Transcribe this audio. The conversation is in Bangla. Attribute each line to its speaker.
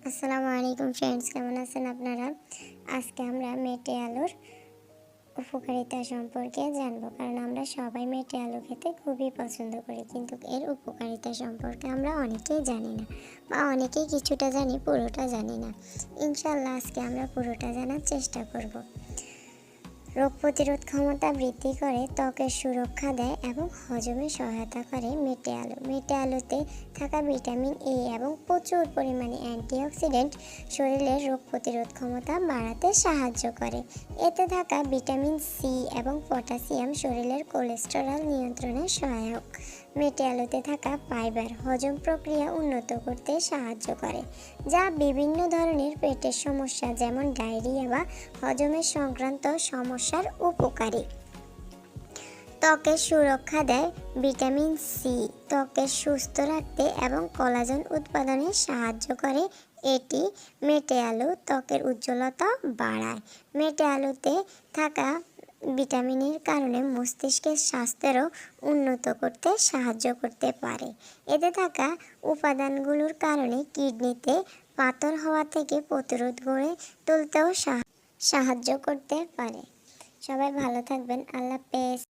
Speaker 1: আসসালামু আলাইকুম ফ্রেন্ডস, কেমন আছেন আপনারা? আজকে আমরা মেটে আলুর উপকারিতা সম্পর্কে জানবো, কারণ আমরা সবাই মেটে আলু খেতে খুবই পছন্দ করি, কিন্তু এর উপকারিতা সম্পর্কে আমরা অনেকেই জানি না, বা অনেকেই কিছুটা জানি, পুরোটা জানি না। ইনশাল্লাহ আজকে আমরা পুরোটা জানার চেষ্টা করব। রোগ প্রতিরোধ ক্ষমতা বৃদ্ধি করে, ত্বকের সুরক্ষা দেয় এবং হজমে সহায়তা করে মেটে আলু। মেটে আলুতে থাকা ভিটামিন এ এবং প্রচুর পরিমাণে অ্যান্টিঅক্সিডেন্ট শরীরের রোগ প্রতিরোধ ক্ষমতা বাড়াতে সাহায্য করে। এতে থাকা ভিটামিন সি এবং পটাশিয়াম শরীরের কোলেস্টেরল নিয়ন্ত্রণে সহায়ক। মেটে আলুতে থাকা ফাইবার হজম প্রক্রিয়া উন্নত করতে সাহায্য করে, যা বিভিন্ন ধরনের পেটের সমস্যা যেমন ডায়রিয়া বা হজমের সংক্রান্ত সমস্যার উপকারী। ত্বকের সুরক্ষা দেয় ভিটামিন সি ত্বকে সুস্থ রাখতে এবং কোলাজেন উৎপাদনে সাহায্য করে। এটি মেটে আলু ত্বকের উজ্জ্বলতা বাড়ায়। মেটে আলুতে থাকা ভিটামিনের কারণে মস্তিষ্কের স্বাস্থ্যেরও উন্নত করতে সাহায্য করতে পারে। এতে থাকা উপাদানগুলোর কারণে কিডনিতে পাথর হওয়া থেকে প্রতিরোধ গড়ে তুলতেও সাহায্য করতে পারে। সবাই ভালো থাকবেন। আল্লাহ হাফেজ।